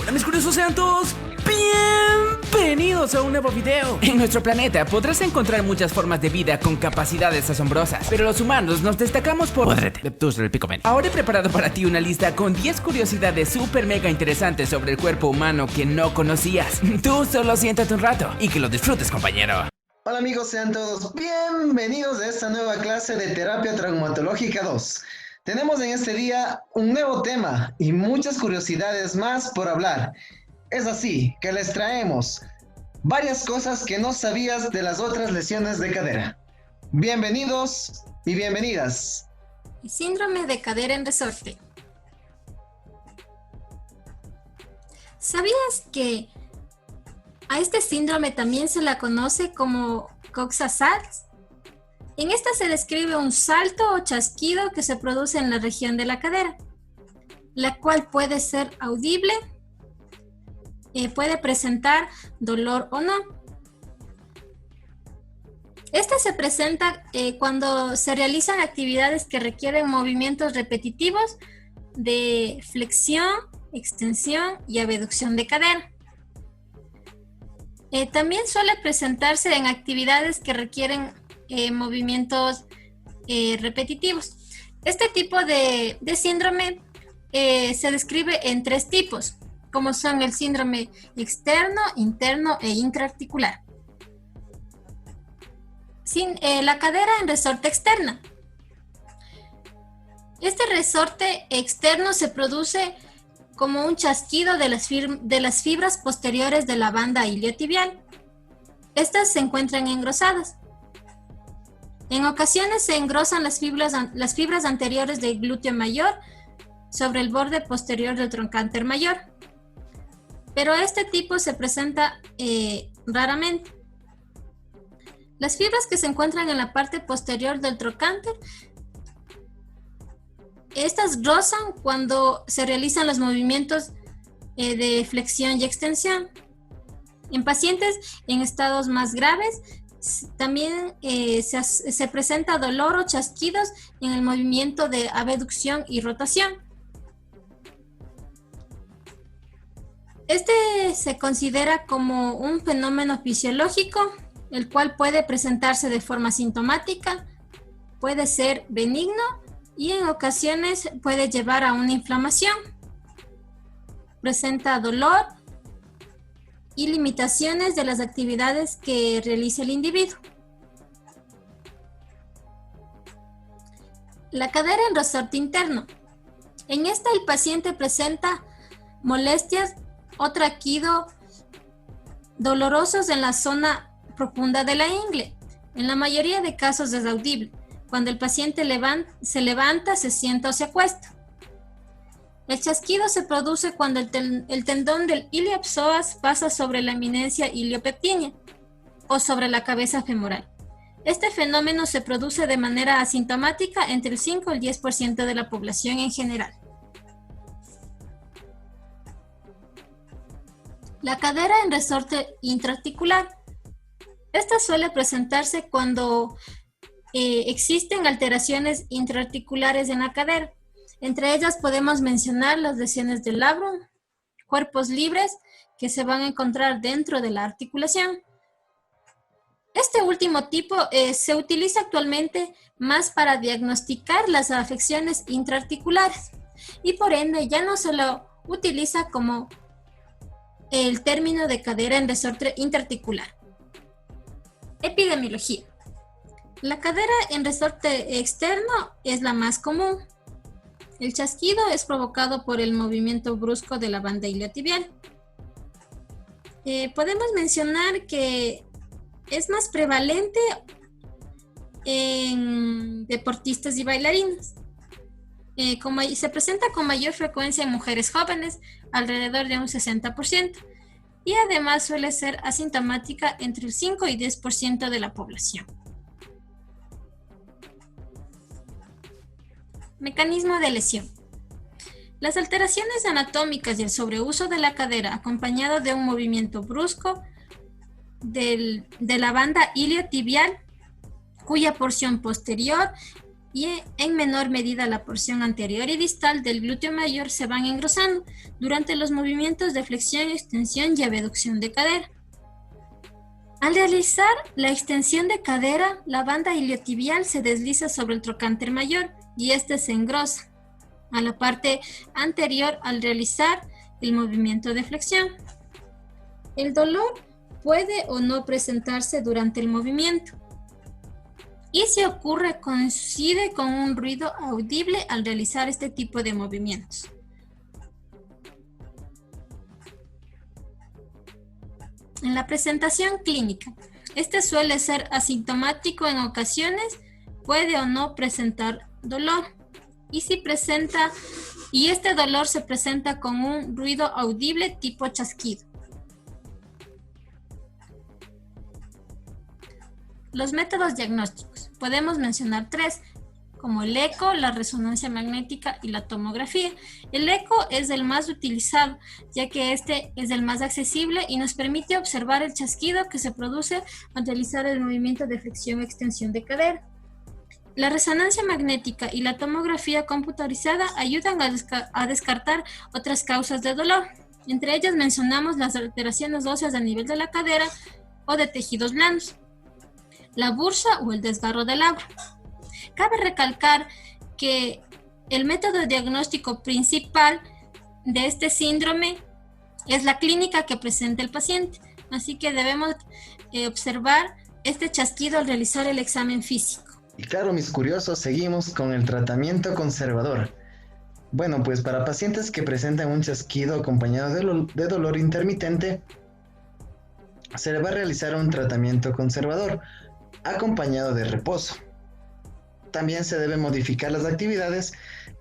Hola mis curiosos, sean todos bienvenidos a un nuevo video. En nuestro planeta podrás encontrar muchas formas de vida con capacidades asombrosas, pero los humanos nos destacamos por... Ahora he preparado para ti una lista con 10 curiosidades super mega interesantes sobre el cuerpo humano que no conocías. Tú solo siéntate un rato y que lo disfrutes, compañero. Hola amigos, sean todos bienvenidos a esta nueva clase de Terapia Traumatológica 2. Tenemos en este día un nuevo tema y muchas curiosidades más por hablar. Es así que les traemos varias cosas que no sabías de las otras lesiones de cadera. Bienvenidos y bienvenidas. Síndrome de cadera en resorte. ¿Sabías que a este síndrome también se la conoce como Coxa-Sachs? En esta se describe un salto o chasquido que se produce en la región de la cadera, la cual puede ser audible, puede presentar dolor o no. Este se presenta cuando se realizan actividades que requieren movimientos repetitivos de flexión, extensión y abducción de cadera. También suele presentarse en actividades que requieren movimientos repetitivos. Este tipo de síndrome se describe en 3 tipos, como son el síndrome externo, interno e intraarticular. La cadera en resorte externa. Este resorte externo se produce como un chasquido de las fibras posteriores de la banda iliotibial. Estas se encuentran engrosadas. En ocasiones se engrosan las fibras anteriores del glúteo mayor sobre el borde posterior del trocánter mayor, pero este tipo se presenta raramente. Las fibras que se encuentran en la parte posterior del trocánter, estas rozan cuando se realizan los movimientos de flexión y extensión. En pacientes en estados más graves, también se presenta dolor o chasquidos en el movimiento de abducción y rotación. Este se considera como un fenómeno fisiológico, el cual puede presentarse de forma sintomática, puede ser benigno y en ocasiones puede llevar a una inflamación. Presenta dolor y limitaciones de las actividades que realiza el individuo. La cadera en resorte interno. En esta el paciente presenta molestias o traquido dolorosos en la zona profunda de la ingle. En la mayoría de casos es audible, cuando el paciente se levanta, se sienta o se acuesta. El chasquido se produce cuando el tendón del iliopsoas pasa sobre la eminencia iliopectínea o sobre la cabeza femoral. Este fenómeno se produce de manera asintomática entre el 5 y el 10% de la población en general. La cadera en resorte intraarticular. Esta suele presentarse cuando existen alteraciones intraarticulares en la cadera. Entre ellas podemos mencionar las lesiones del labrum, cuerpos libres que se van a encontrar dentro de la articulación. Este último tipo se utiliza actualmente más para diagnosticar las afecciones intraarticulares y por ende ya no se lo utiliza como el término de cadera en resorte intraarticular. Epidemiología. La cadera en resorte externo es la más común. El chasquido es provocado por el movimiento brusco de la banda iliotibial. Podemos mencionar que es más prevalente en deportistas y bailarinas. Se presenta con mayor frecuencia en mujeres jóvenes, alrededor de un 60%, y además suele ser asintomática entre el 5 y 10% de la población. Mecanismo de lesión. Las alteraciones anatómicas y el sobreuso de la cadera acompañado de un movimiento brusco de la banda iliotibial, cuya porción posterior y en menor medida la porción anterior y distal del glúteo mayor se van engrosando durante los movimientos de flexión, extensión y abducción de cadera. Al realizar la extensión de cadera, la banda iliotibial se desliza sobre el trocánter mayor y este se engrosa a la parte anterior al realizar el movimiento de flexión. El dolor puede o no presentarse durante el movimiento y si ocurre coincide con un ruido audible al realizar este tipo de movimientos. En la presentación clínica, este suele ser asintomático en ocasiones, puede o no presentar dolor. Y este dolor se presenta con un ruido audible tipo chasquido. Los métodos diagnósticos. Podemos mencionar 3, como el eco, la resonancia magnética y la tomografía. El eco es el más utilizado, ya que este es el más accesible y nos permite observar el chasquido que se produce al realizar el movimiento de flexión y extensión de cadera. La resonancia magnética y la tomografía computarizada ayudan a descartar otras causas de dolor. Entre ellas mencionamos las alteraciones óseas a nivel de la cadera o de tejidos blandos, la bursa o el desgarro del labro. Cabe recalcar que el método diagnóstico principal de este síndrome es la clínica que presenta el paciente, así que debemos observar este chasquido al realizar el examen físico. Y claro, mis curiosos, seguimos con el tratamiento conservador. Bueno, pues para pacientes que presentan un chasquido acompañado de dolor intermitente, se le va a realizar un tratamiento conservador, acompañado de reposo. También se deben modificar las actividades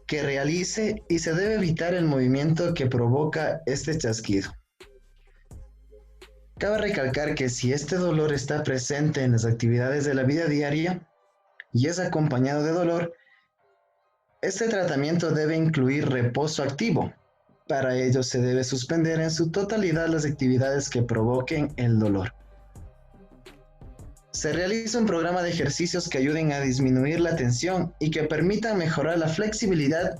que realice y se debe evitar el movimiento que provoca este chasquido. Cabe recalcar que si este dolor está presente en las actividades de la vida diaria y es acompañado de dolor, este tratamiento debe incluir reposo activo. Para ello se debe suspender en su totalidad las actividades que provoquen el dolor. Se realiza un programa de ejercicios que ayuden a disminuir la tensión y que permitan mejorar la flexibilidad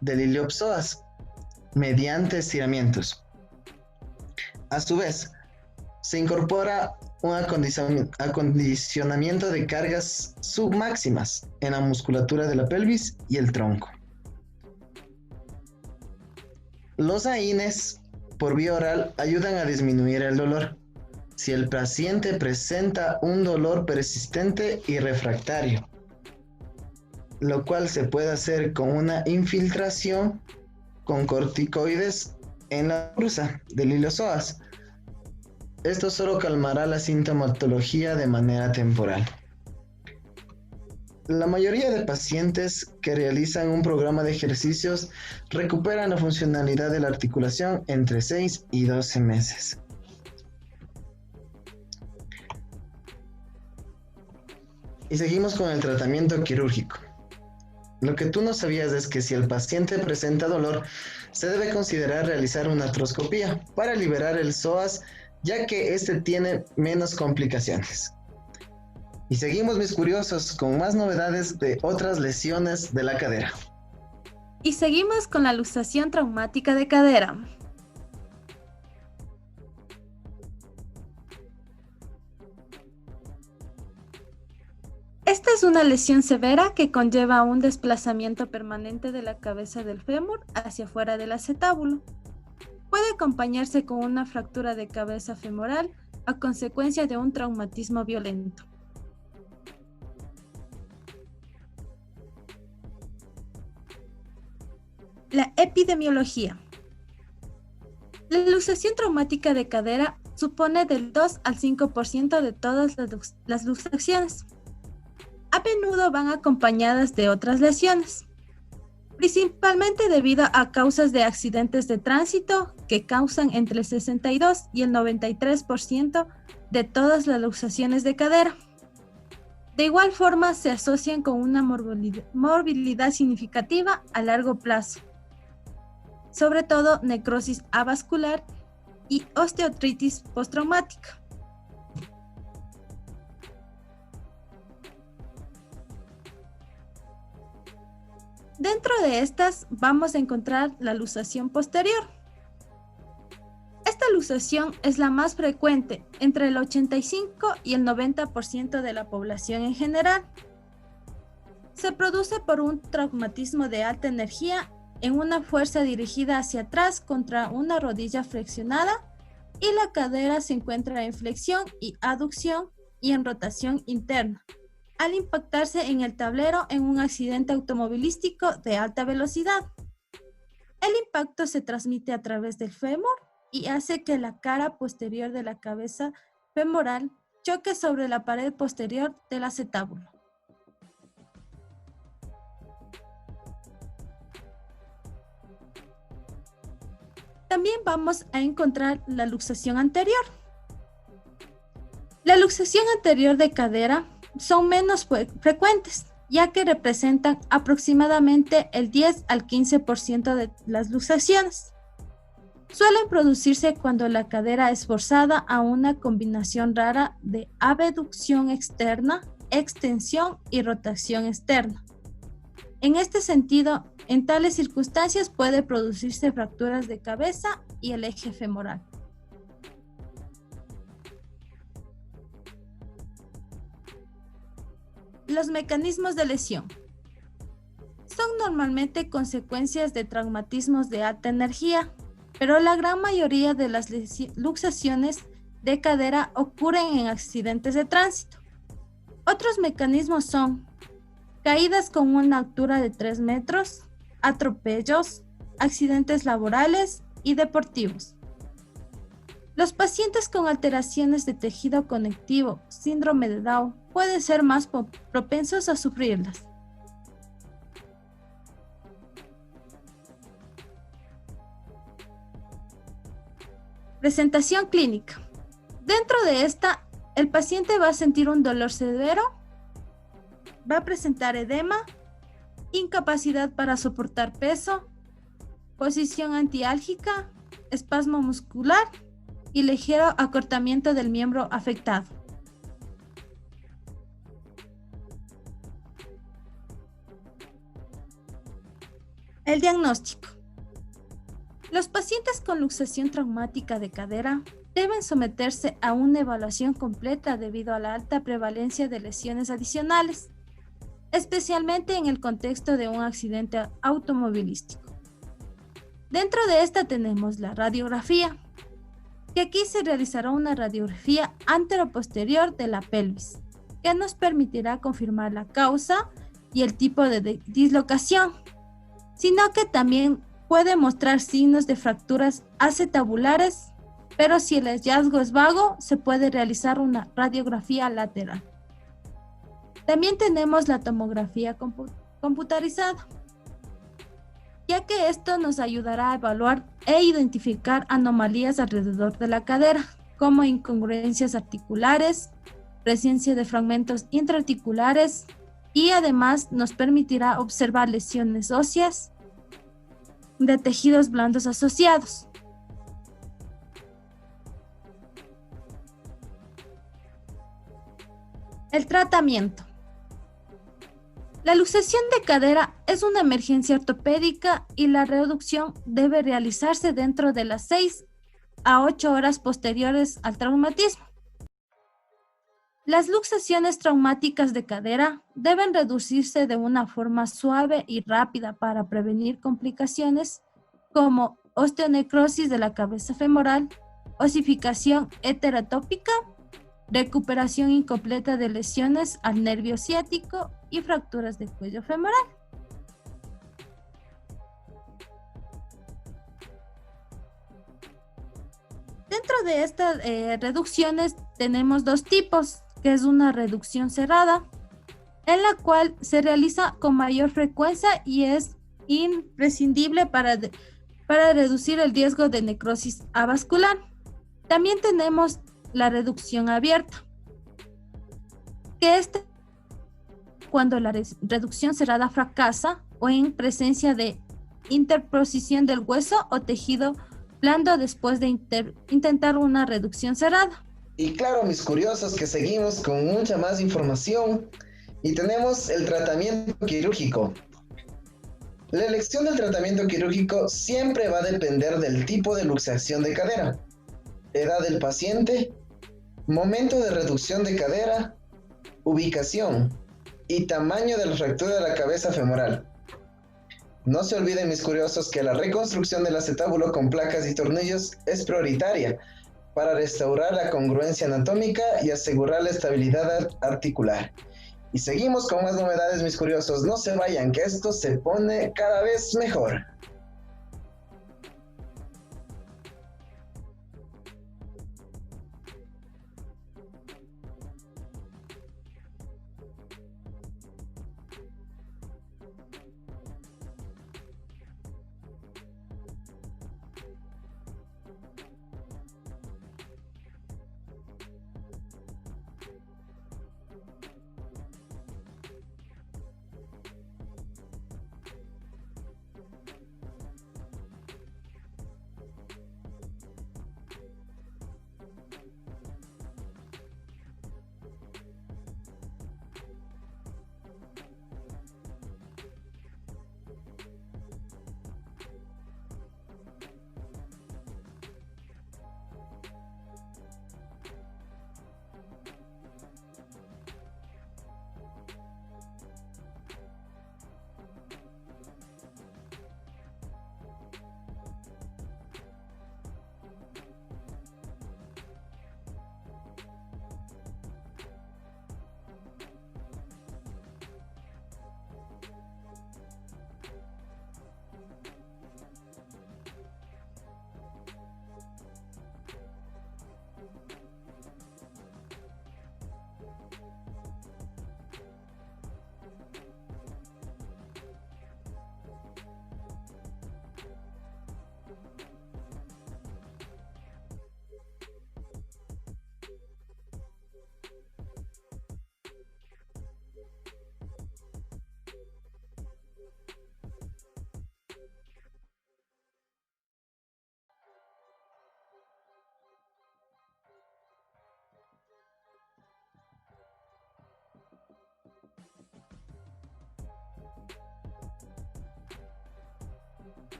del iliopsoas mediante estiramientos. A su vez, se incorpora un acondicionamiento de cargas submáximas en la musculatura de la pelvis y el tronco. Los AINES por vía oral ayudan a disminuir el dolor si el paciente presenta un dolor persistente y refractario, lo cual se puede hacer con una infiltración con corticoides en la bursa del iliopsoas. Esto solo calmará la sintomatología de manera temporal. La mayoría de pacientes que realizan un programa de ejercicios recuperan la funcionalidad de la articulación entre 6 y 12 meses. Y seguimos con el tratamiento quirúrgico. Lo que tú no sabías es que si el paciente presenta dolor, se debe considerar realizar una artroscopía para liberar el psoas, ya que este tiene menos complicaciones. Y seguimos, mis curiosos, con más novedades de otras lesiones de la cadera. Y seguimos con la luxación traumática de cadera. Esta es una lesión severa que conlleva un desplazamiento permanente de la cabeza del fémur hacia fuera del acetábulo. Puede acompañarse con una fractura de cabeza femoral a consecuencia de un traumatismo violento. La epidemiología. La luxación traumática de cadera supone del 2 al 5% de todas las luxaciones. A menudo van acompañadas de otras lesiones, principalmente debido a causas de accidentes de tránsito que causan entre el 62 y el 93% de todas las luxaciones de cadera. De igual forma, se asocian con una morbilidad significativa a largo plazo, sobre todo necrosis avascular y osteoartritis postraumática. Dentro de estas vamos a encontrar la luxación posterior. Esta luxación es la más frecuente entre el 85 y el 90% de la población en general. Se produce por un traumatismo de alta energía en una fuerza dirigida hacia atrás contra una rodilla flexionada y la cadera se encuentra en flexión y aducción y en rotación interna, al impactarse en el tablero en un accidente automovilístico de alta velocidad. El impacto se transmite a través del fémur y hace que la cara posterior de la cabeza femoral choque sobre la pared posterior del acetábulo. También vamos a encontrar la luxación anterior. La luxación anterior de cadera son menos frecuentes, ya que representan aproximadamente el 10 al 15% de las luxaciones. Suelen producirse cuando la cadera es forzada a una combinación rara de abducción externa, extensión y rotación externa. En este sentido, en tales circunstancias puede producirse fracturas de cabeza y el eje femoral. Los mecanismos de lesión son normalmente consecuencias de traumatismos de alta energía, pero la gran mayoría de las luxaciones de cadera ocurren en accidentes de tránsito. Otros mecanismos son caídas con una altura de 3 metros, atropellos, accidentes laborales y deportivos. Los pacientes con alteraciones de tejido conectivo, síndrome de Down, pueden ser más propensos a sufrirlas. Presentación clínica. Dentro de esta, el paciente va a sentir un dolor severo, va a presentar edema, incapacidad para soportar peso, posición antiálgica, espasmo muscular y ligero acortamiento del miembro afectado. El diagnóstico. Los pacientes con luxación traumática de cadera deben someterse a una evaluación completa debido a la alta prevalencia de lesiones adicionales, especialmente en el contexto de un accidente automovilístico. Dentro de esta tenemos la radiografía, que aquí se realizará una radiografía antero-posterior de la pelvis, que nos permitirá confirmar la causa y el tipo de dislocación, sino que también puede mostrar signos de fracturas acetabulares, pero si el hallazgo es vago, se puede realizar una radiografía lateral. También tenemos la tomografía computarizada, ya que esto nos ayudará a evaluar e identificar anomalías alrededor de la cadera, como incongruencias articulares, presencia de fragmentos intraarticulares y además nos permitirá observar lesiones óseas de tejidos blandos asociados. El tratamiento. La luxación de cadera es una emergencia ortopédica y la reducción debe realizarse dentro de las 6 a 8 horas posteriores al traumatismo. Las luxaciones traumáticas de cadera deben reducirse de una forma suave y rápida para prevenir complicaciones como osteonecrosis de la cabeza femoral, osificación heterotópica, recuperación incompleta de lesiones al nervio ciático y fracturas de cuello femoral. Dentro de estas reducciones tenemos dos tipos, que es una reducción cerrada, en la cual se realiza con mayor frecuencia y es imprescindible para reducir el riesgo de necrosis avascular. También tenemos la reducción abierta, que es cuando la reducción cerrada fracasa o en presencia de interposición del hueso o tejido blando después de intentar una reducción cerrada. Y claro, mis curiosos, que seguimos con mucha más información y tenemos el tratamiento quirúrgico. La elección del tratamiento quirúrgico siempre va a depender del tipo de luxación de cadera, edad del paciente, momento de reducción de cadera, ubicación y tamaño de la fractura de la cabeza femoral. No se olviden, mis curiosos, que la reconstrucción del acetábulo con placas y tornillos es prioritaria para restaurar la congruencia anatómica y asegurar la estabilidad articular. Y seguimos con más novedades, mis curiosos. No se vayan, que esto se pone cada vez mejor.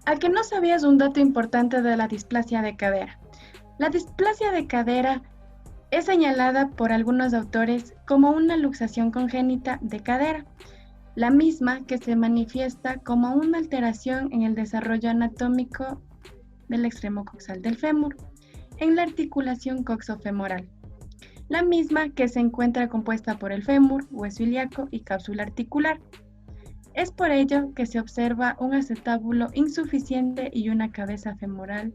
¿A que no sabías un dato importante de la displasia de cadera? La displasia de cadera es señalada por algunos autores como una luxación congénita de cadera, la misma que se manifiesta como una alteración en el desarrollo anatómico del extremo coxal del fémur, en la articulación coxofemoral, la misma que se encuentra compuesta por el fémur, hueso ilíaco y cápsula articular. Es por ello que se observa un acetábulo insuficiente y una cabeza femoral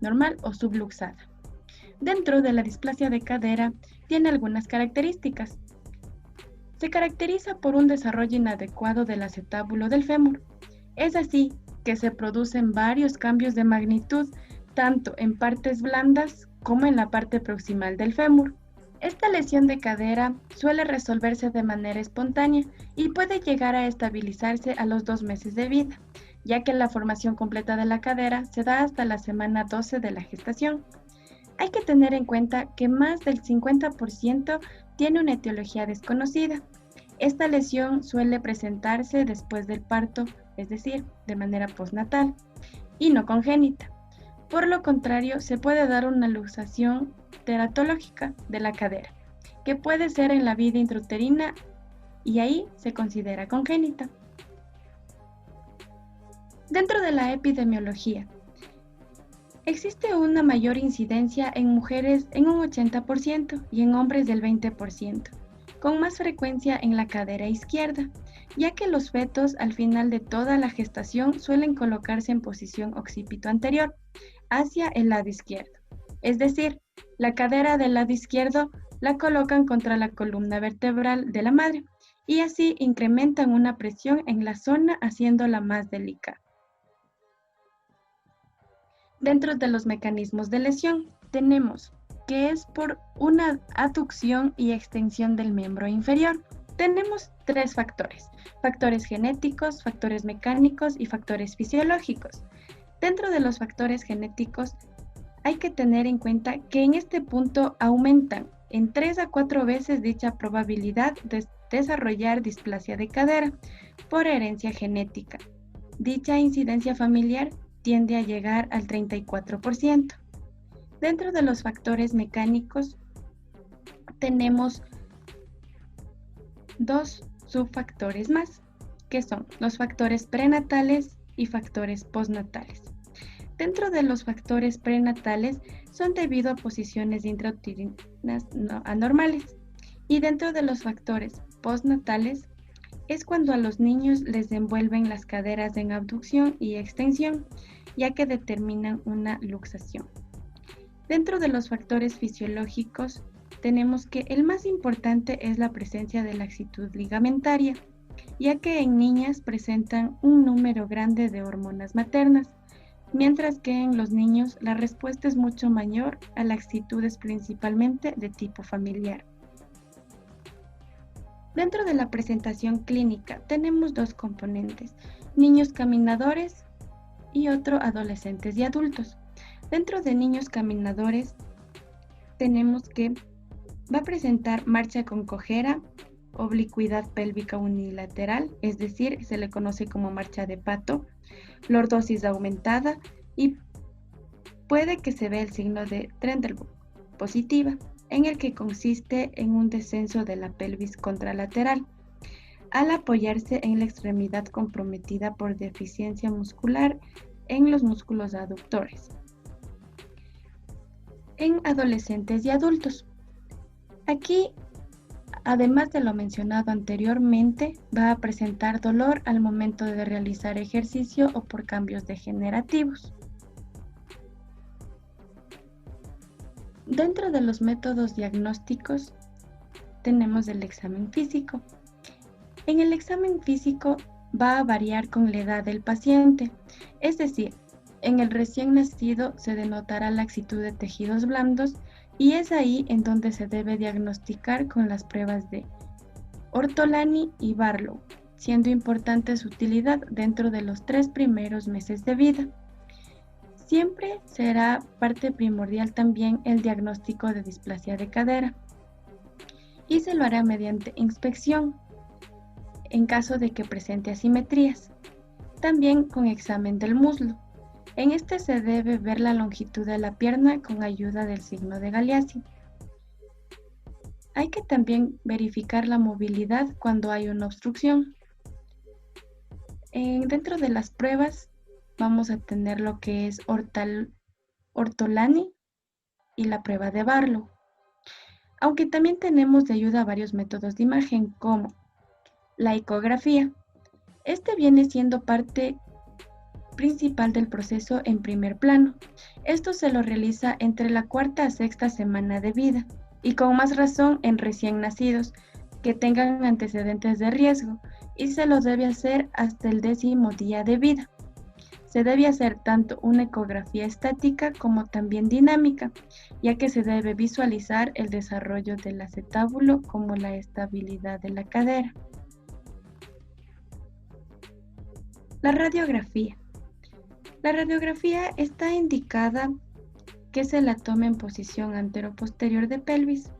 normal o subluxada. Dentro de la displasia de cadera tiene algunas características. Se caracteriza por un desarrollo inadecuado del acetábulo del fémur. Es así que se producen varios cambios de magnitud, tanto en partes blandas como en la parte proximal del fémur. Esta lesión de cadera suele resolverse de manera espontánea y puede llegar a estabilizarse a los 2 meses de vida, ya que la formación completa de la cadera se da hasta la semana 12 de la gestación. Hay que tener en cuenta que más del 50% tiene una etiología desconocida. Esta lesión suele presentarse después del parto, es decir, de manera postnatal. y no congénita. Por lo contrario, se puede dar una luxación teratológica de la cadera, que puede ser en la vida intrauterina y ahí se considera congénita. Dentro de la epidemiología, existe una mayor incidencia en mujeres en un 80% y en hombres del 20%, con más frecuencia en la cadera izquierda, ya que los fetos al final de toda la gestación suelen colocarse en posición occipito anterior, hacia el lado izquierdo. Es decir, la cadera del lado izquierdo la colocan contra la columna vertebral de la madre y así incrementan una presión en la zona haciéndola más delicada. Dentro de los mecanismos de lesión tenemos que es por una aducción y extensión del miembro inferior. Tenemos tres factores: factores genéticos, factores mecánicos y factores fisiológicos. Dentro de los factores genéticos hay que tener en cuenta que en este punto aumentan en 3 a 4 veces dicha probabilidad de desarrollar displasia de cadera por herencia genética. Dicha incidencia familiar tiende a llegar al 34%. Dentro de los factores mecánicos tenemos dos subfactores más, que son los factores prenatales y factores postnatales. Dentro de los factores prenatales son debido a posiciones intrauterinas anormales, y dentro de los factores postnatales es cuando a los niños les envuelven las caderas en abducción y extensión, ya que determinan una luxación. Dentro de los factores fisiológicos tenemos que el más importante es la presencia de laxitud ligamentaria, ya que en niñas presentan un número grande de hormonas maternas, mientras que en los niños la respuesta es mucho mayor a laxitudes principalmente de tipo familiar. Dentro de la presentación clínica tenemos dos componentes: niños caminadores y otro adolescentes y adultos. Dentro de niños caminadores tenemos que va a presentar marcha con cojera, oblicuidad pélvica unilateral, es decir, se le conoce como marcha de pato, lordosis aumentada y puede que se vea el signo de Trendelenburg positiva, en el que consiste en un descenso de la pelvis contralateral, al apoyarse en la extremidad comprometida por deficiencia muscular en los músculos aductores. En adolescentes y adultos, aquí, además de lo mencionado anteriormente, va a presentar dolor al momento de realizar ejercicio o por cambios degenerativos. Dentro de los métodos diagnósticos tenemos el examen físico. En el examen físico va a variar con la edad del paciente, es decir, en el recién nacido se denotará laxitud de tejidos blandos y es ahí en donde se debe diagnosticar con las pruebas de Ortolani y Barlow, siendo importante su utilidad dentro de los 3 primeros meses de vida. Siempre será parte primordial también el diagnóstico de displasia de cadera y se lo hará mediante inspección en caso de que presente asimetrías, también con examen del muslo. En este se debe ver la longitud de la pierna con ayuda del signo de Galeazzi. Hay que también verificar la movilidad cuando hay una obstrucción. Dentro de las pruebas vamos a tener lo que es Ortolani y la prueba de Barlow. Aunque también tenemos de ayuda varios métodos de imagen como la ecografía. Este viene siendo parte principal del proceso en primer plano. Esto se lo realiza entre la 4ª a 6ª semana de vida y con más razón en recién nacidos que tengan antecedentes de riesgo y se lo debe hacer hasta el 10º día de vida. Se debe hacer tanto una ecografía estática como también dinámica, ya que se debe visualizar el desarrollo del acetábulo como la estabilidad de la cadera. La radiografía. La radiografía está indicada que se la tome en posición antero-posterior de pelvis,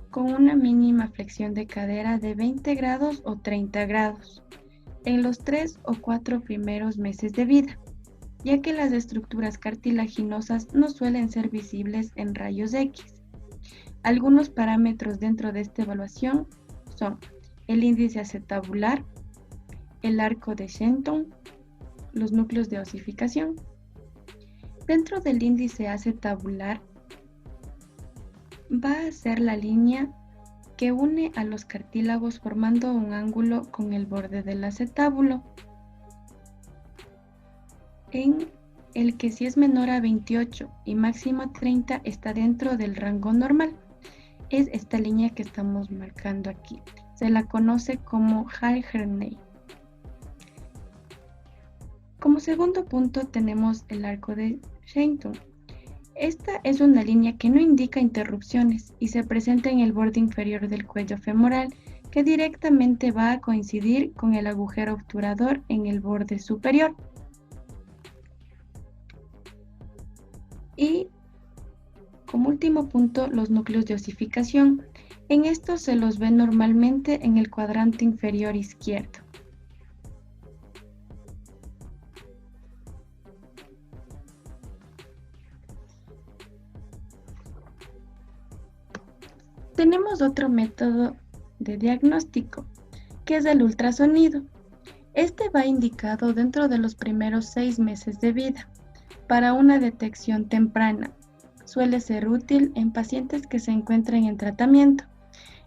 con una mínima flexión de cadera de 20 grados o 30 grados, en los 3 o 4 primeros meses de vida. ya que las estructuras cartilaginosas no suelen ser visibles en rayos X. Algunos parámetros dentro de esta evaluación son el índice acetabular, el arco de Shenton, los núcleos de osificación. Dentro del índice acetabular va a ser la línea que une a los cartílagos formando un ángulo con el borde del acetábulo, en el que si es menor a 28 y máximo a 30 está dentro del rango normal. Es esta línea que estamos marcando aquí. Se la conoce como Hall-Herney. Como segundo punto tenemos el arco de Shenton. Esta es una línea que no indica interrupciones y se presenta en el borde inferior del cuello femoral, que directamente va a coincidir con el agujero obturador en el borde superior. Y como último punto, los núcleos de osificación. En estos se los ve normalmente en el cuadrante inferior izquierdo. Tenemos otro método de diagnóstico, que es el ultrasonido. Este va indicado dentro de los primeros 6 meses de vida para una detección temprana. Suele ser útil en pacientes que se encuentren en tratamiento.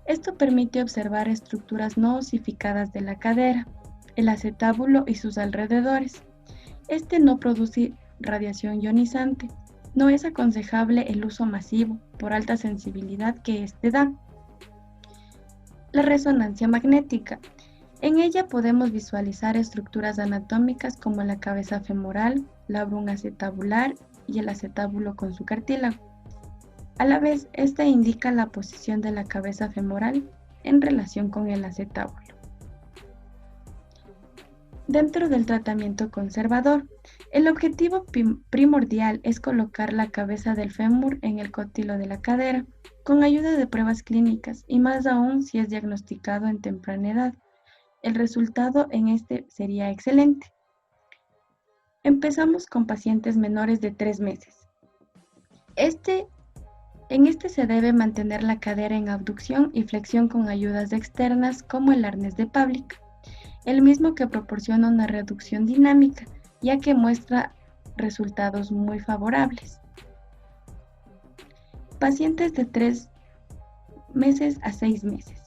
Esto permite observar estructuras no osificadas de la cadera, el acetábulo y sus alrededores. Este no produce radiación ionizante. No es aconsejable el uso masivo por alta sensibilidad que este da. La resonancia magnética. En ella podemos visualizar estructuras anatómicas como la cabeza femoral, la bruna acetabular y el acetábulo con su cartílago. A la vez, esta indica la posición de la cabeza femoral en relación con el acetábulo. Dentro del tratamiento conservador, el objetivo primordial es colocar la cabeza del fémur en el cótilo de la cadera, con ayuda de pruebas clínicas y más aún si es diagnosticado en temprana edad. El resultado en este sería excelente. Empezamos con pacientes menores de 3 meses. En este se debe mantener la cadera en abducción y flexión con ayudas externas como el arnés de Pavlik, el mismo que proporciona una reducción dinámica, ya que muestra resultados muy favorables. Pacientes de 3 meses a 6 meses.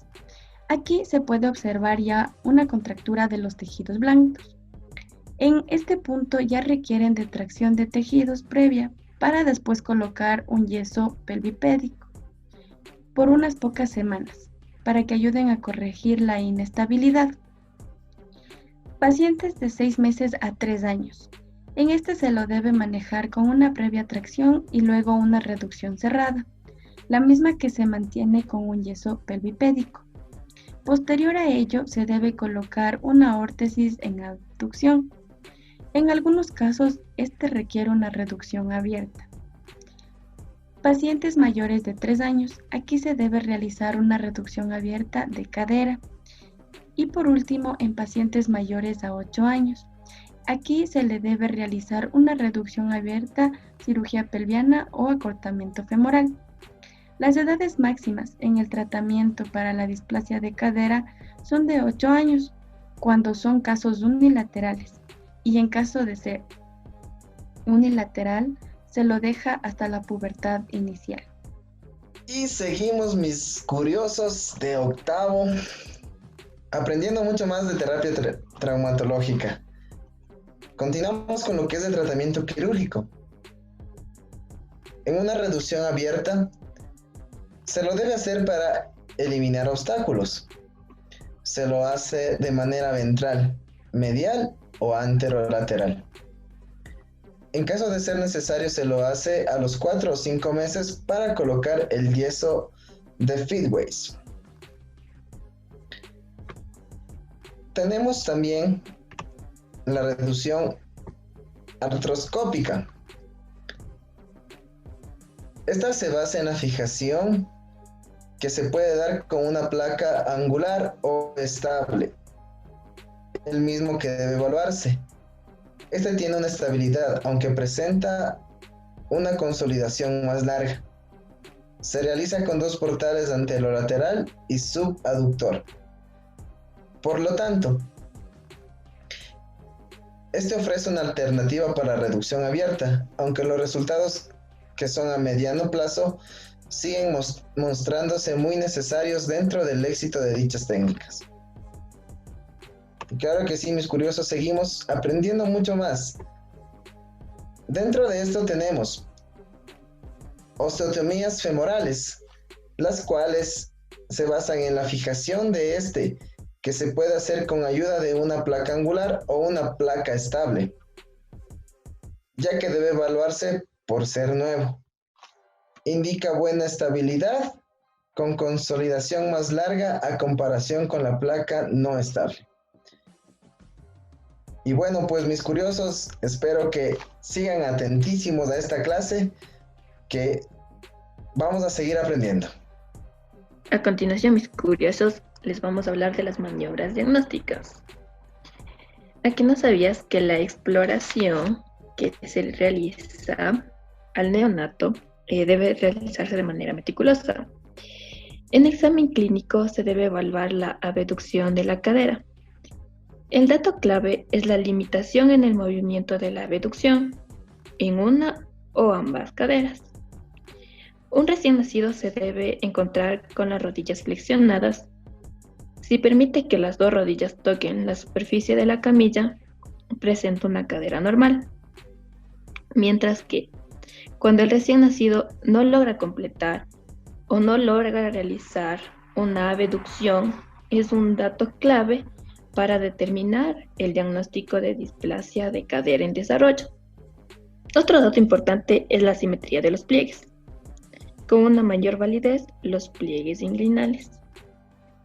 Aquí se puede observar ya una contractura de los tejidos blandos. En este punto ya requieren de tracción de tejidos previa para después colocar un yeso pelvipédico por unas pocas semanas para que ayuden a corregir la inestabilidad. Pacientes de 6 meses a 3 años. En este se lo debe manejar con una previa tracción y luego una reducción cerrada, la misma que se mantiene con un yeso pelvipédico. Posterior a ello se debe colocar una órtesis en abducción. En algunos casos, este requiere una reducción abierta. Pacientes mayores de 3 años, aquí se debe realizar una reducción abierta de cadera. Y por último, en pacientes mayores a 8 años, aquí se le debe realizar una reducción abierta, cirugía pelviana o acortamiento femoral. Las edades máximas en el tratamiento para la displasia de cadera son de 8 años, cuando son casos unilaterales. Y en caso de ser unilateral, se lo deja hasta la pubertad inicial. Y seguimos, mis curiosos de octavo, aprendiendo mucho más de terapia traumatológica. Continuamos con lo que es el tratamiento quirúrgico. En una reducción abierta, se lo debe hacer para eliminar obstáculos. Se lo hace de manera ventral, medial o anterolateral. En caso de ser necesario, se lo hace a los 4 o 5 meses para colocar el yeso de Fitways. Tenemos también la reducción artroscópica. Esta se basa en la fijación que se puede dar con una placa angular o estable, el mismo que debe evaluarse. Este tiene una estabilidad, aunque presenta una consolidación más larga. Se realiza con dos portales anterolateral y subaductor. Por lo tanto, este ofrece una alternativa para reducción abierta, aunque los resultados que son a mediano plazo siguen mostrándose muy necesarios dentro del éxito de dichas técnicas. Y claro que sí, mis curiosos, seguimos aprendiendo mucho más. Dentro de esto tenemos osteotomías femorales, las cuales se basan en la fijación de que se puede hacer con ayuda de una placa angular o una placa estable, ya que debe evaluarse por ser nuevo. Indica buena estabilidad con consolidación más larga a comparación con la placa no estable. Y bueno, pues mis curiosos, espero que sigan atentísimos a esta clase, que vamos a seguir aprendiendo. A continuación, mis curiosos, les vamos a hablar de las maniobras diagnósticas. ¿A qué no sabías que la exploración que se realiza al neonato debe realizarse de manera meticulosa? En examen clínico se debe evaluar la abducción de la cadera. El dato clave es la limitación en el movimiento de la abducción en una o ambas caderas. Un recién nacido se debe encontrar con las rodillas flexionadas. Si permite que las dos rodillas toquen la superficie de la camilla, presenta una cadera normal. Mientras que cuando el recién nacido no logra completar o no logra realizar una abducción, es un dato clave para determinar el diagnóstico de displasia de cadera en desarrollo. Otro dato importante es la simetría de los pliegues. Con una mayor validez, los pliegues inguinales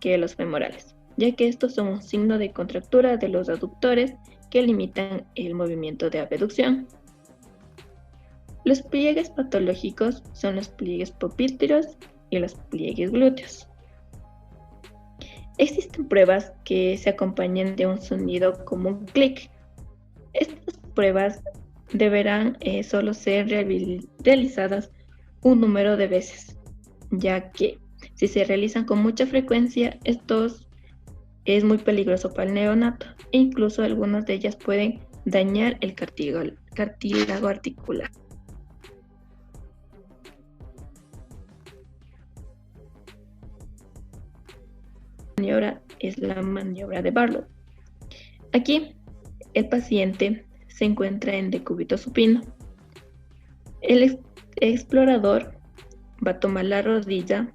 que los femorales, ya que estos son un signo de contractura de los aductores que limitan el movimiento de abducción. Los pliegues patológicos son los pliegues popíteros y los pliegues glúteos. Existen pruebas que se acompañan de un sonido como un clic. Estas pruebas deberán solo ser realizadas un número de veces, ya que si se realizan con mucha frecuencia, estos es muy peligroso para el neonato e incluso algunas de ellas pueden dañar el cartílago articular. La maniobra es la maniobra de Barlow. Aquí el paciente se encuentra en decúbito supino. El explorador va a tomar la rodilla,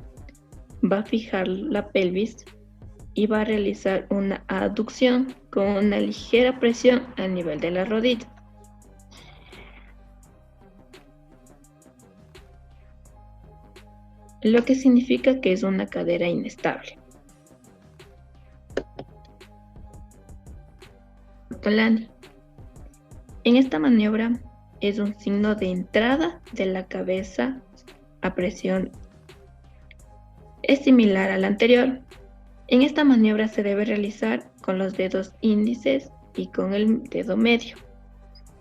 va a fijar la pelvis y va a realizar una aducción con una ligera presión a nivel de la rodilla. Lo que significa que es una cadera inestable. En esta maniobra es un signo de entrada de la cabeza a presión. Es similar a la anterior. En esta maniobra se debe realizar con los dedos índices y con el dedo medio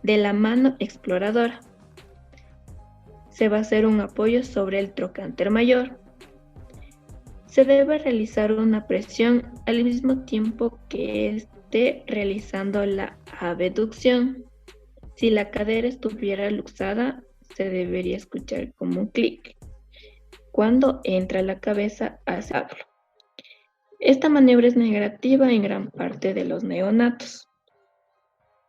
de la mano exploradora. Se va a hacer un apoyo sobre el trocánter mayor. Se debe realizar una presión al mismo tiempo que esté realizando la abducción. Si la cadera estuviera luxada, se debería escuchar como un clic cuando entra la cabeza hacia abajo. Esta maniobra es negativa en gran parte de los neonatos.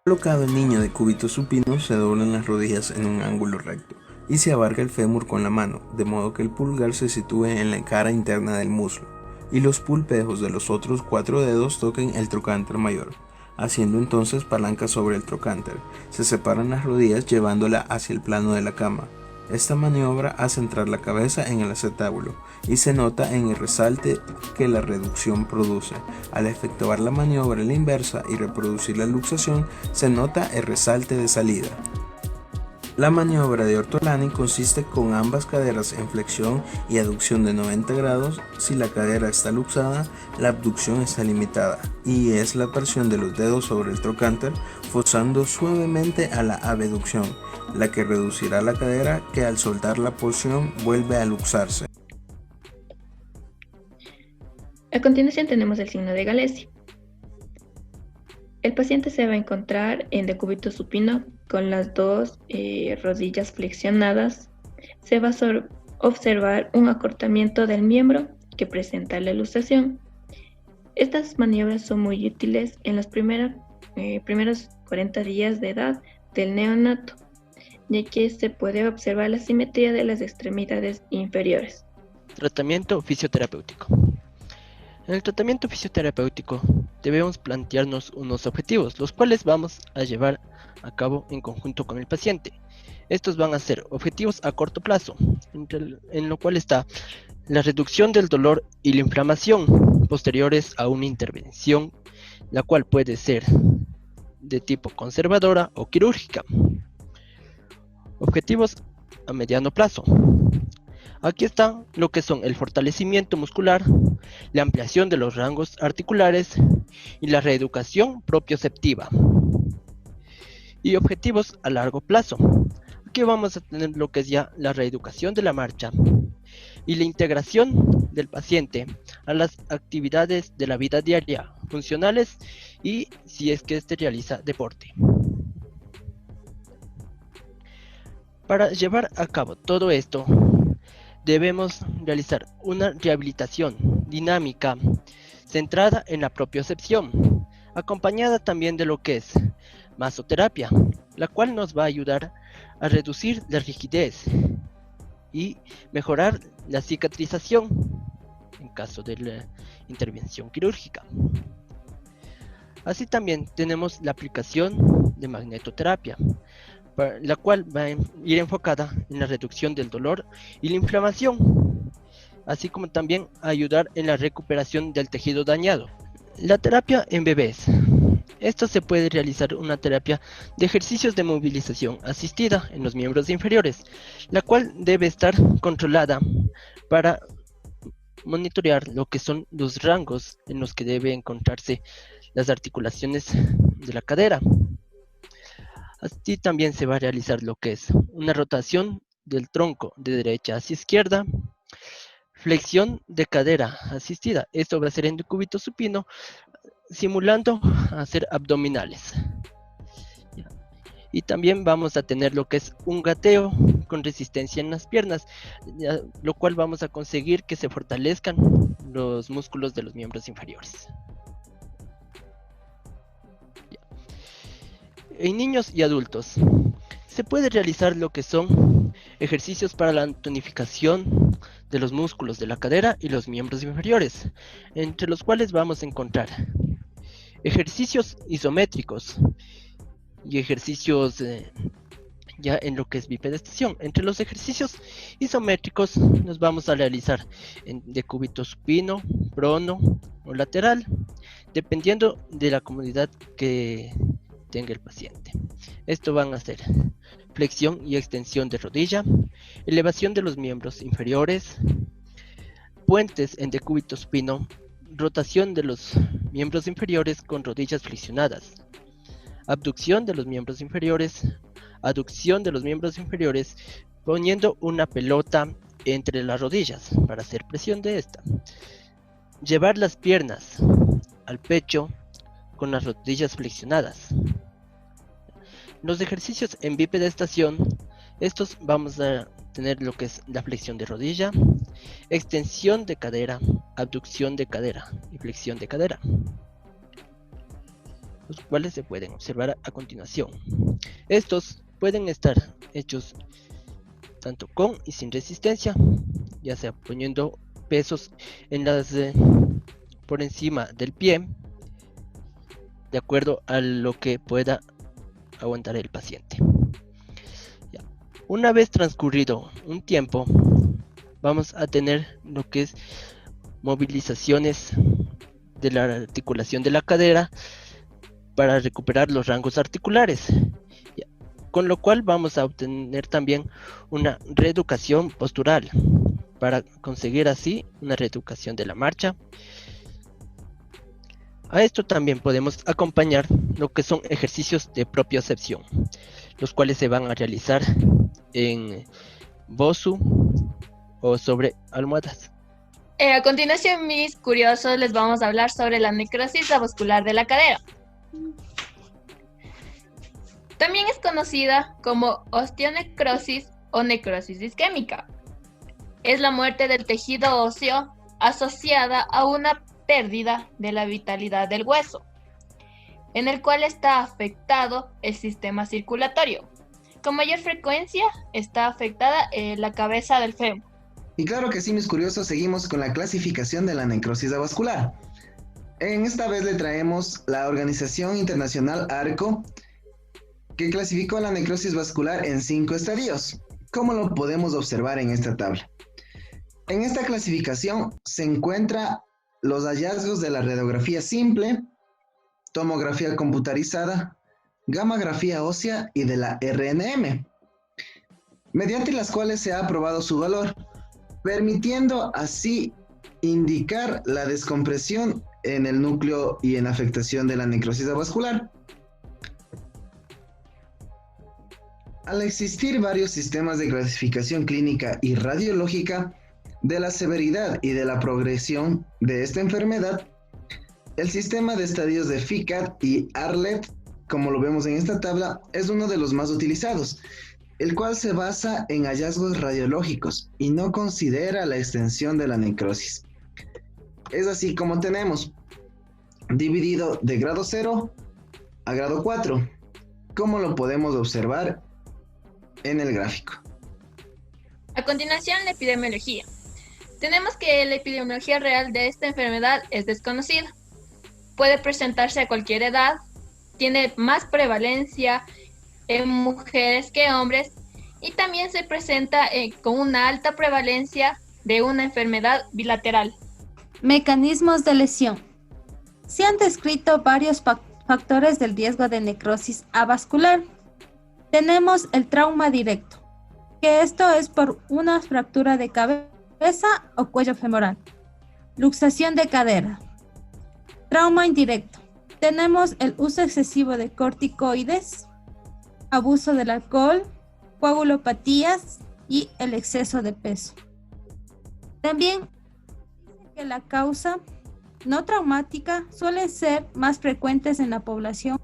Colocado el niño de cúbito supino, se doblan las rodillas en un ángulo recto y se abarca el fémur con la mano, de modo que el pulgar se sitúe en la cara interna del muslo y los pulpejos de los otros 4 dedos toquen el trocánter mayor, haciendo entonces palanca sobre el trocánter. Se separan las rodillas llevándola hacia el plano de la cama. Esta maniobra hace entrar la cabeza en el acetábulo y se nota en el resalte que la reducción produce. Al efectuar la maniobra a la inversa y reproducir la luxación, se nota el resalte de salida. La maniobra de Ortolani consiste con ambas caderas en flexión y aducción de 90 grados. Si la cadera está luxada, la abducción está limitada y es la presión de los dedos sobre el trocánter forzando suavemente a la abducción, la que reducirá la cadera que al soltar la porción vuelve a luxarse. A continuación tenemos el signo de Galeski. El paciente se va a encontrar en decúbito supino con las dos rodillas flexionadas. Se va a observar un acortamiento del miembro que presenta la luxación. Estas maniobras son muy útiles en los primeros 40 días de edad del neonato, ya que se puede observar la simetría de las extremidades inferiores. Tratamiento fisioterapéutico. En el tratamiento fisioterapéutico debemos plantearnos unos objetivos, los cuales vamos a llevar a cabo en conjunto con el paciente. Estos van a ser objetivos a corto plazo, en lo cual está la reducción del dolor y la inflamación posteriores a una intervención, la cual puede ser de tipo conservadora o quirúrgica. Objetivos a mediano plazo. Aquí están lo que son el fortalecimiento muscular, la ampliación de los rangos articulares y la reeducación propioceptiva. Y objetivos a largo plazo. Aquí vamos a tener lo que es ya la reeducación de la marcha y la integración del paciente a las actividades de la vida diaria, funcionales y si es que éste realiza deporte. Para llevar a cabo todo esto, debemos realizar una rehabilitación dinámica centrada en la propiocepción, acompañada también de lo que es masoterapia, la cual nos va a ayudar a reducir la rigidez y mejorar la cicatrización en caso de la intervención quirúrgica. Así también tenemos la aplicación de magnetoterapia, la cual va a ir enfocada en la reducción del dolor y la inflamación, así como también ayudar en la recuperación del tejido dañado. La terapia en bebés. Esto se puede realizar una terapia de ejercicios de movilización asistida en los miembros inferiores, la cual debe estar controlada para monitorear lo que son los rangos en los que debe encontrarse las articulaciones de la cadera. Así también se va a realizar lo que es una rotación del tronco de derecha hacia izquierda, flexión de cadera asistida. Esto va a ser en decúbito supino, simulando hacer abdominales. Y también vamos a tener lo que es un gateo con resistencia en las piernas, lo cual vamos a conseguir que se fortalezcan los músculos de los miembros inferiores. En niños y adultos se puede realizar lo que son ejercicios para la tonificación de los músculos de la cadera y los miembros inferiores, entre los cuales vamos a encontrar ejercicios isométricos y ejercicios ya en lo que es bipedestación. Entre los ejercicios isométricos nos vamos a realizar en decúbito supino, prono o lateral, dependiendo de la comodidad que tenga el paciente. Esto van a ser flexión y extensión de rodilla, elevación de los miembros inferiores, puentes en decúbito supino, rotación de los miembros inferiores con rodillas flexionadas, abducción de los miembros inferiores, aducción de los miembros inferiores poniendo una pelota entre las rodillas para hacer presión de esta, llevar las piernas al pecho con las rodillas flexionadas. Los ejercicios en bipedestación, estos vamos a tener lo que es la flexión de rodilla, extensión de cadera, abducción de cadera y flexión de cadera, los cuales se pueden observar a continuación. Estos pueden estar hechos tanto con y sin resistencia, ya sea poniendo pesos en las por encima del pie, de acuerdo a lo que pueda aguantar el paciente. Ya. Una vez transcurrido un tiempo, vamos a tener lo que es movilizaciones de la articulación de la cadera para recuperar los rangos articulares, ya. Con lo cual vamos a obtener también una reeducación postural para conseguir así una reeducación de la marcha. A esto también podemos acompañar lo que son ejercicios de propiocepción, los cuales se van a realizar en Bosu o sobre almohadas. A continuación, mis curiosos, les vamos a hablar sobre la necrosis avascular de la cadera. También es conocida como osteonecrosis o necrosis isquémica. Es la muerte del tejido óseo asociada a una pérdida de la vitalidad del hueso, en el cual está afectado el sistema circulatorio. Con mayor frecuencia está afectada la cabeza del fémur. Y claro que sí, mis curiosos, seguimos con la clasificación de la necrosis avascular. En esta vez le traemos la Organización Internacional ARCO, que clasificó la necrosis vascular en 5 estadios, como lo podemos observar en esta tabla. En esta clasificación se encuentran los hallazgos de la radiografía simple, tomografía computarizada, gammagrafía ósea y de la RNM, mediante las cuales se ha aprobado su valor, permitiendo así indicar la descompresión en el núcleo y en afectación de la necrosis avascular. Al existir varios sistemas de clasificación clínica y radiológica de la severidad y de la progresión de esta enfermedad, el sistema de estadios de FICAD y ARLET, como lo vemos en esta tabla, es uno de los más utilizados, el cual se basa en hallazgos radiológicos y no considera la extensión de la necrosis. Es así como tenemos dividido de grado 0 a grado 4, como lo podemos observar en el gráfico. A continuación, la epidemiología. Tenemos que la epidemiología real de esta enfermedad es desconocida. Puede presentarse a cualquier edad, tiene más prevalencia en mujeres que hombres y también se presenta con una alta prevalencia de una enfermedad bilateral. Mecanismos de lesión. Se han descrito varios factores del riesgo de necrosis avascular. Tenemos el trauma directo, que esto es por una fractura de cabeza o cuello femoral. Luxación de cadera. Trauma indirecto. Tenemos el uso excesivo de corticoides, abuso del alcohol, coagulopatías y el exceso de peso. También dice que la causa no traumática suele ser más frecuentes en la población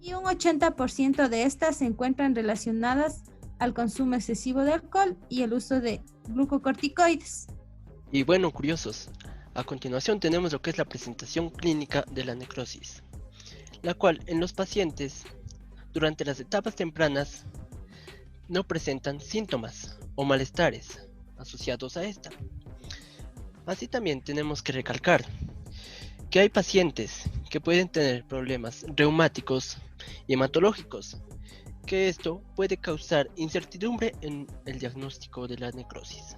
y un 80% de estas se encuentran relacionadas al consumo excesivo de alcohol y el uso de glucocorticoides. Y bueno, curiosos, a continuación tenemos lo que es la presentación clínica de la necrosis, la cual en los pacientes durante las etapas tempranas no presentan síntomas o malestares asociados a esta. Así también tenemos que recalcar que hay pacientes que pueden tener problemas reumáticos y hematológicos, que esto puede causar incertidumbre en el diagnóstico de la necrosis.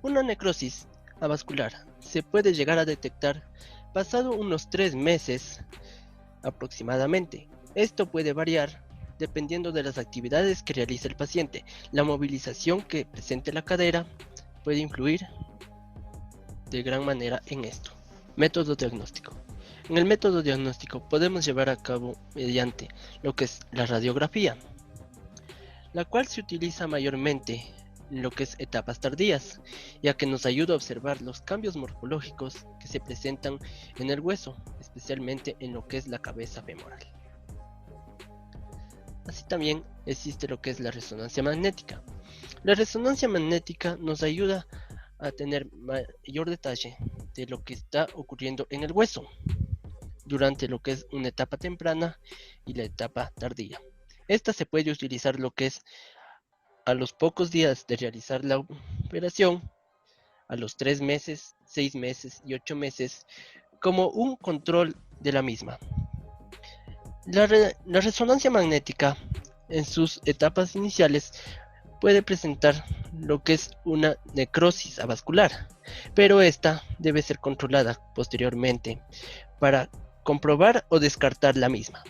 Una necrosis avascular se puede llegar a detectar pasado unos 3 meses aproximadamente. Esto puede variar dependiendo de las actividades que realice el paciente. La movilización que presente la cadera puede influir de gran manera en esto. Método diagnóstico. En el método diagnóstico podemos llevar a cabo mediante lo que es la radiografía, la cual se utiliza mayormente en lo que es etapas tardías, ya que nos ayuda a observar los cambios morfológicos que se presentan en el hueso, especialmente en lo que es la cabeza femoral. Así también existe lo que es la resonancia magnética. La resonancia magnética nos ayuda a tener mayor detalle de lo que está ocurriendo en el hueso durante lo que es una etapa temprana y la etapa tardía. Esta se puede utilizar lo que es a los pocos días de realizar la operación, a los 3 meses, 6 meses y 8 meses, como un control de la misma. La resonancia magnética en sus etapas iniciales puede presentar lo que es una necrosis avascular, pero esta debe ser controlada posteriormente para comprobar o descartar la misma.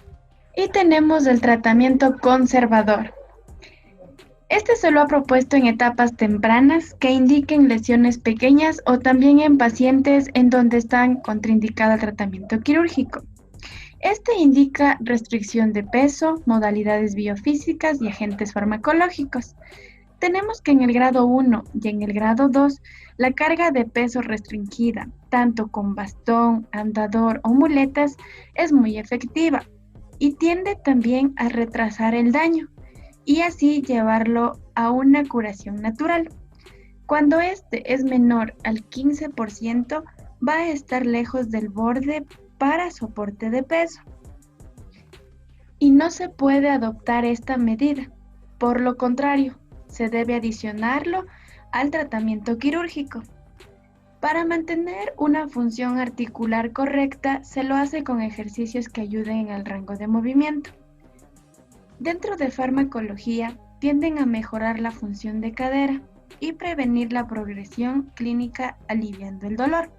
Y tenemos el tratamiento conservador. Este se lo ha propuesto en etapas tempranas que indiquen lesiones pequeñas o también en pacientes en donde están contraindicado el tratamiento quirúrgico. Este indica restricción de peso, modalidades biofísicas y agentes farmacológicos. Tenemos que en el grado 1 y en el grado 2, la carga de peso restringida, tanto con bastón, andador o muletas, es muy efectiva y tiende también a retrasar el daño y así llevarlo a una curación natural. Cuando este es menor al 15%, va a estar lejos del borde para soporte de peso. Y no se puede adoptar esta medida. Por lo contrario, se debe adicionarlo al tratamiento quirúrgico. Para mantener una función articular correcta, se lo hace con ejercicios que ayuden al rango de movimiento. Dentro de farmacología, tienden a mejorar la función de cadera y prevenir la progresión clínica aliviando el dolor.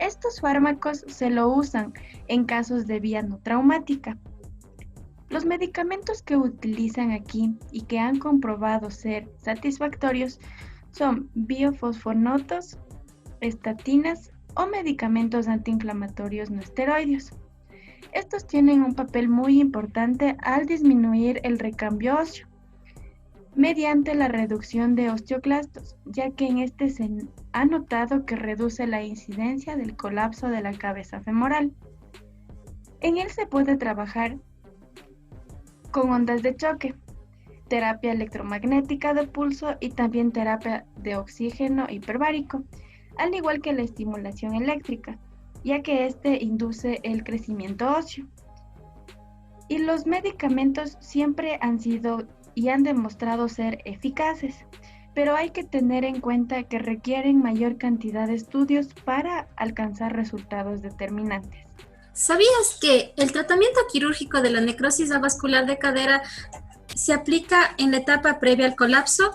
Estos fármacos se lo usan en casos de vía no traumática. Los medicamentos que utilizan aquí y que han comprobado ser satisfactorios son biofosfonatos, estatinas o medicamentos antiinflamatorios no esteroideos. Estos tienen un papel muy importante al disminuir el recambio óseo mediante la reducción de osteoclastos, ya que en este se ha notado que reduce la incidencia del colapso de la cabeza femoral. En él se puede trabajar con ondas de choque, terapia electromagnética de pulso y también terapia de oxígeno hiperbárico, al igual que la estimulación eléctrica, ya que este induce el crecimiento óseo. Y los medicamentos siempre han sido y han demostrado ser eficaces, pero hay que tener en cuenta que requieren mayor cantidad de estudios para alcanzar resultados determinantes. ¿Sabías que el tratamiento quirúrgico de la necrosis avascular de cadera se aplica en la etapa previa al colapso?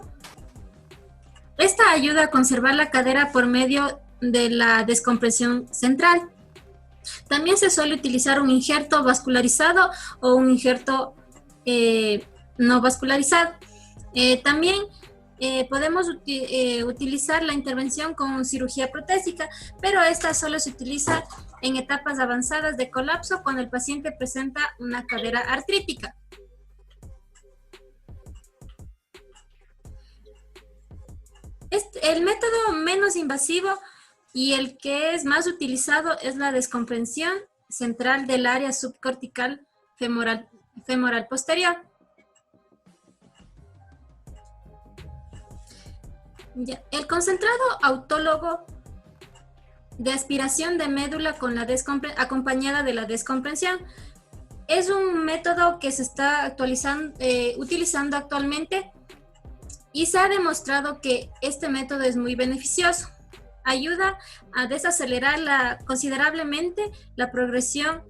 Esta ayuda a conservar la cadera por medio de la descompresión central. También se suele utilizar un injerto vascularizado o un injerto no vascularizado. También podemos utilizar la intervención con cirugía protésica, pero esta solo se utiliza en etapas avanzadas de colapso cuando el paciente presenta una cadera artrítica. El método menos invasivo y el que es más utilizado es la descompresión central del área subcortical femoral posterior. El concentrado autólogo de aspiración de médula con la acompañada de la descompresión es un método que se está utilizando actualmente y se ha demostrado que este método es muy beneficioso. Ayuda a desacelerar considerablemente la progresión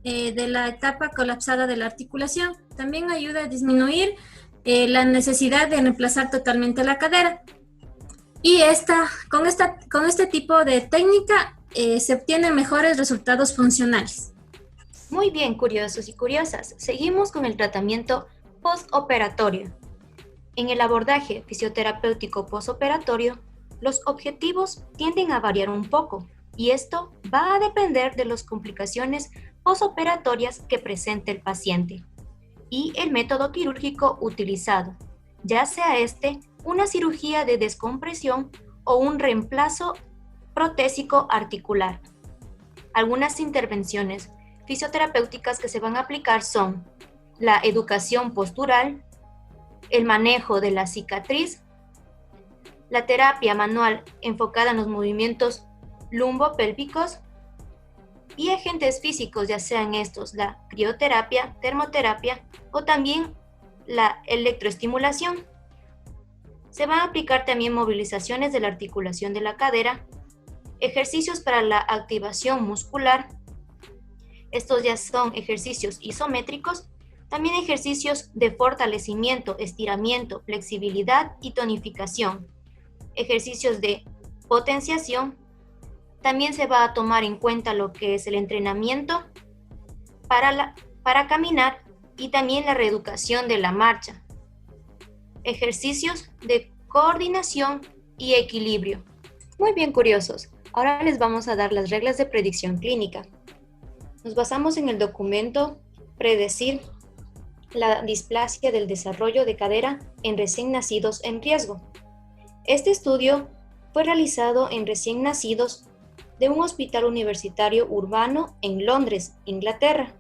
de la etapa colapsada de la articulación. También ayuda a disminuir la necesidad de reemplazar totalmente la cadera. Y con este tipo de técnica se obtienen mejores resultados funcionales. Muy bien, curiosos y curiosas. Seguimos con el tratamiento postoperatorio. En el abordaje fisioterapéutico postoperatorio, los objetivos tienden a variar un poco y esto va a depender de las complicaciones postoperatorias que presente el paciente y el método quirúrgico utilizado, ya sea una cirugía de descompresión o un reemplazo protésico articular. Algunas intervenciones fisioterapéuticas que se van a aplicar son la educación postural, el manejo de la cicatriz, la terapia manual enfocada en los movimientos lumbopélvicos y agentes físicos, ya sean estos la crioterapia, termoterapia o también la electroestimulación. Se van a aplicar también movilizaciones de la articulación de la cadera, ejercicios para la activación muscular. Estos ya son ejercicios isométricos, también ejercicios de fortalecimiento, estiramiento, flexibilidad y tonificación. Ejercicios de potenciación. También se va a tomar en cuenta lo que es el entrenamiento para caminar y también la reeducación de la marcha. ejercicios de coordinación y equilibrio. Muy bien, curiosos. Ahora les vamos a dar las reglas de predicción clínica. Nos basamos en el documento Predecir la displasia del desarrollo de cadera en recién nacidos en riesgo. Este estudio fue realizado en recién nacidos de un hospital universitario urbano en Londres, Inglaterra,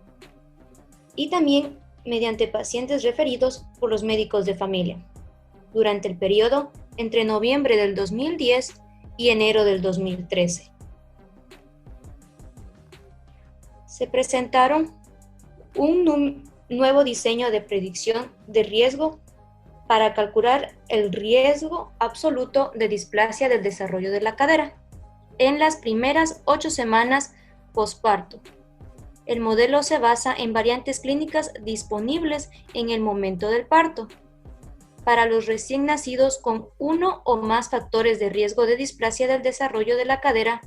y también mediante pacientes referidos por los médicos de familia, durante el periodo entre noviembre del 2010 y enero del 2013. Se presentaron un nuevo diseño de predicción de riesgo para calcular el riesgo absoluto de displasia del desarrollo de la cadera en las primeras 8 semanas posparto. El modelo se basa en variantes clínicas disponibles en el momento del parto. Para los recién nacidos con uno o más factores de riesgo de displasia del desarrollo de la cadera,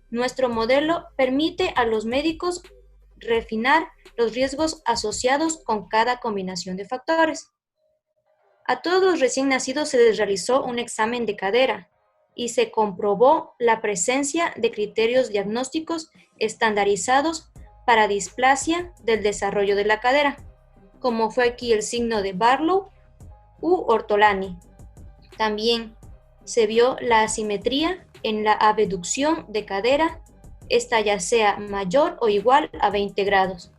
nuestro modelo permite a los médicos refinar los riesgos asociados con cada combinación de factores. A todos los recién nacidos se les realizó un examen de cadera y se comprobó la presencia de criterios diagnósticos estandarizados para displasia del desarrollo de la cadera, como fue aquí el signo de Barlow u Ortolani. También se vio la asimetría en la abducción de cadera, esta ya sea mayor o igual a 20 grados.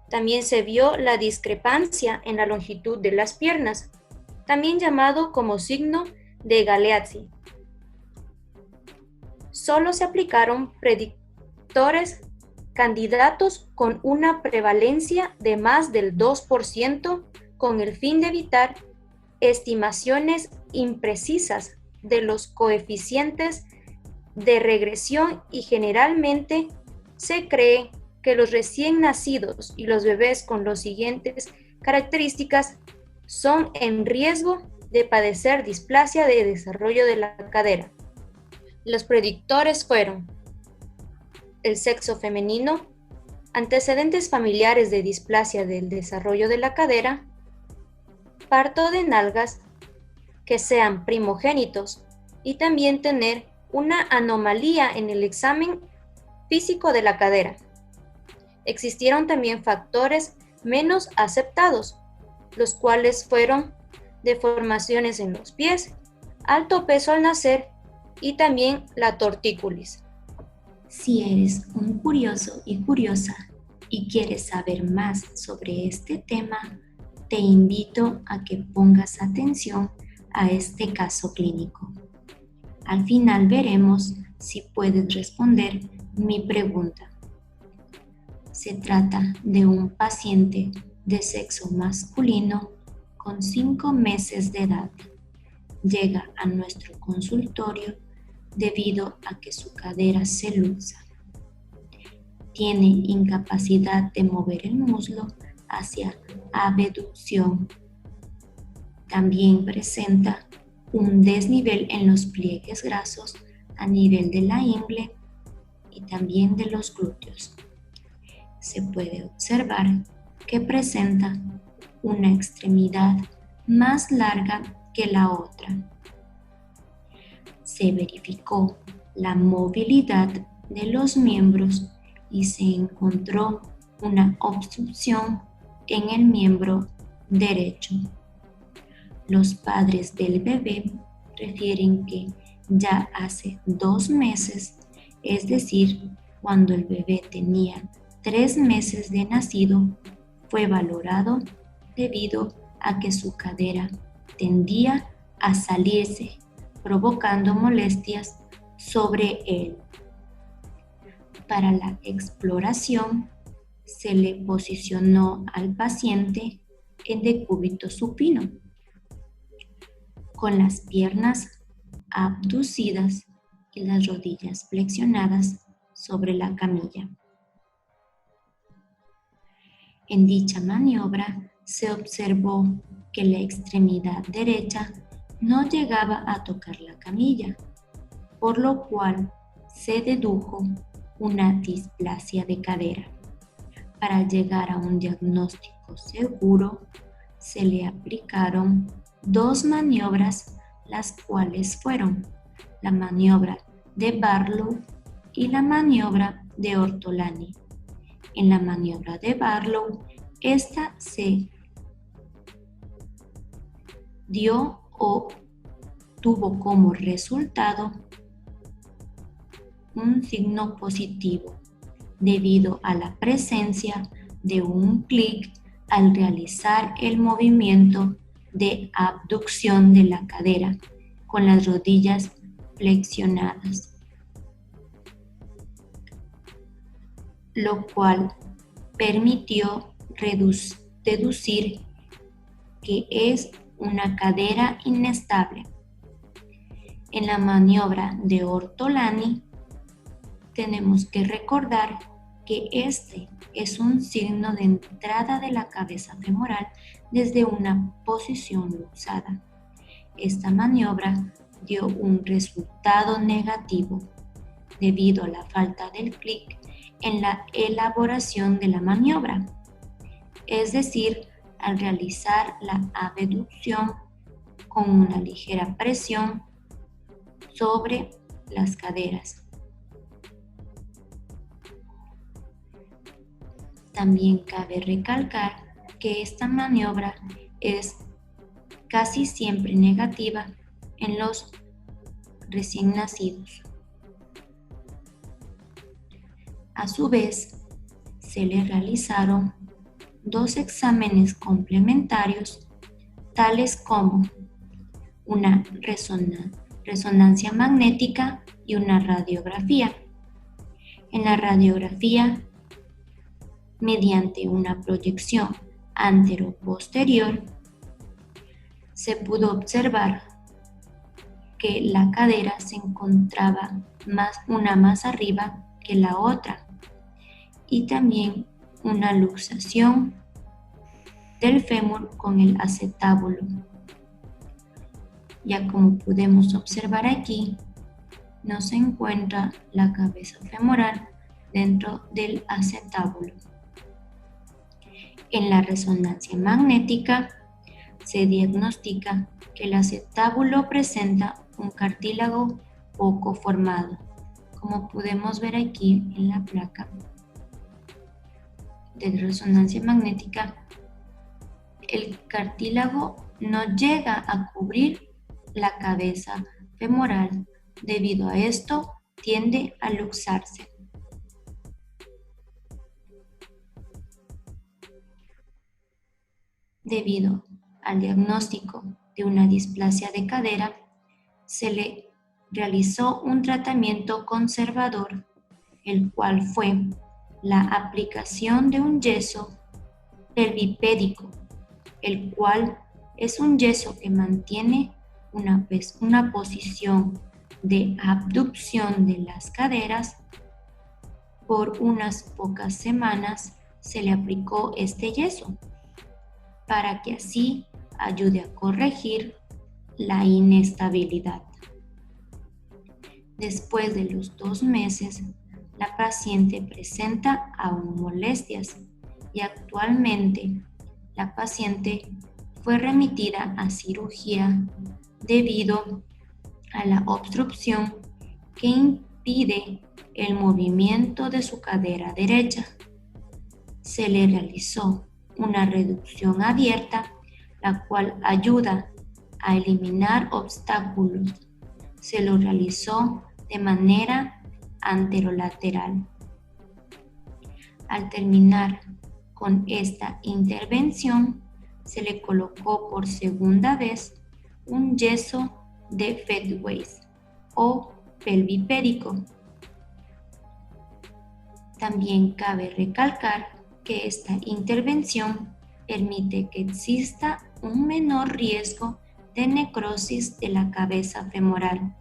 También se vio la discrepancia en la longitud de las piernas, también llamado como signo de Galeazzi. Solo se aplicaron predictores candidatos con una prevalencia de más del 2% con el fin de evitar estimaciones imprecisas de los coeficientes de regresión, y generalmente se cree que los recién nacidos y los bebés con las siguientes características son en riesgo de padecer displasia de desarrollo de la cadera. Los predictores fueron el sexo femenino, antecedentes familiares de displasia del desarrollo de la cadera, parto de nalgas, que sean primogénitos, y también tener una anomalía en el examen físico de la cadera. Existieron también factores menos aceptados, los cuales fueron deformaciones en los pies, alto peso al nacer y también la tortícolis. Si eres un curioso y curiosa y quieres saber más sobre este tema, te invito a que pongas atención a este caso clínico. Al final veremos si puedes responder mi pregunta. Se trata de un paciente de sexo masculino con 5 meses de edad. Llega a nuestro consultorio debido a que su cadera se luxa. Tiene incapacidad de mover el muslo hacia abducción. También presenta un desnivel en los pliegues grasos a nivel de la ingle y también de los glúteos. Se puede observar que presenta una extremidad más larga que la otra. Se verificó la movilidad de los miembros y se encontró una obstrucción en el miembro derecho. Los padres del bebé refieren que ya hace 2 meses, es decir, cuando el bebé tenía 3 meses de nacido, fue valorado debido a que su cadera tendía a salirse, provocando molestias sobre él. Para la exploración, se le posicionó al paciente en decúbito supino, con las piernas abducidas y las rodillas flexionadas sobre la camilla. En dicha maniobra se observó que la extremidad derecha no llegaba a tocar la camilla, por lo cual se dedujo una displasia de cadera. Para llegar a un diagnóstico seguro, se le aplicaron 2 maniobras, las cuales fueron la maniobra de Barlow y la maniobra de Ortolani. En la maniobra de Barlow, esta se dio o tuvo como resultado un signo positivo debido a la presencia de un clic al realizar el movimiento de abducción de la cadera con las rodillas flexionadas, lo cual permitió deducir que es una cadera inestable. En la maniobra de Ortolani, tenemos que recordar que este es un signo de entrada de la cabeza femoral desde una posición luxada. Esta maniobra dio un resultado negativo debido a la falta del clic en la elaboración de la maniobra, es decir, al realizar la abducción con una ligera presión sobre las caderas. También cabe recalcar que esta maniobra es casi siempre negativa en los recién nacidos. A su vez, se le realizaron 2 exámenes complementarios, tales como una resonancia magnética y una radiografía. En la radiografía, mediante una proyección antero-posterior, se pudo observar que la cadera se encontraba una más arriba que la otra, y también una luxación del fémur con el acetábulo. Ya como podemos observar aquí, no se encuentra la cabeza femoral dentro del acetábulo. En la resonancia magnética se diagnostica que el acetábulo presenta un cartílago poco formado, como podemos ver aquí en la placa de resonancia magnética. El cartílago no llega a cubrir la cabeza femoral. Debido a esto, tiende a luxarse. Debido al diagnóstico de una displasia de cadera, se le realizó un tratamiento conservador, el cual fue la aplicación de un yeso pelvipédico, el cual es un yeso que mantiene una posición de abducción de las caderas. Por unas pocas semanas se le aplicó este yeso para que así ayude a corregir la inestabilidad. Después de los 2 meses, la paciente presenta aún molestias y actualmente la paciente fue remitida a cirugía debido a la obstrucción que impide el movimiento de su cadera derecha. Se le realizó una reducción abierta, la cual ayuda a eliminar obstáculos. Se lo realizó de manera anterolateral. Al terminar con esta intervención, se le colocó por segunda vez un yeso de Fedways o pelvipédico. También cabe recalcar que esta intervención permite que exista un menor riesgo de necrosis de la cabeza femoral,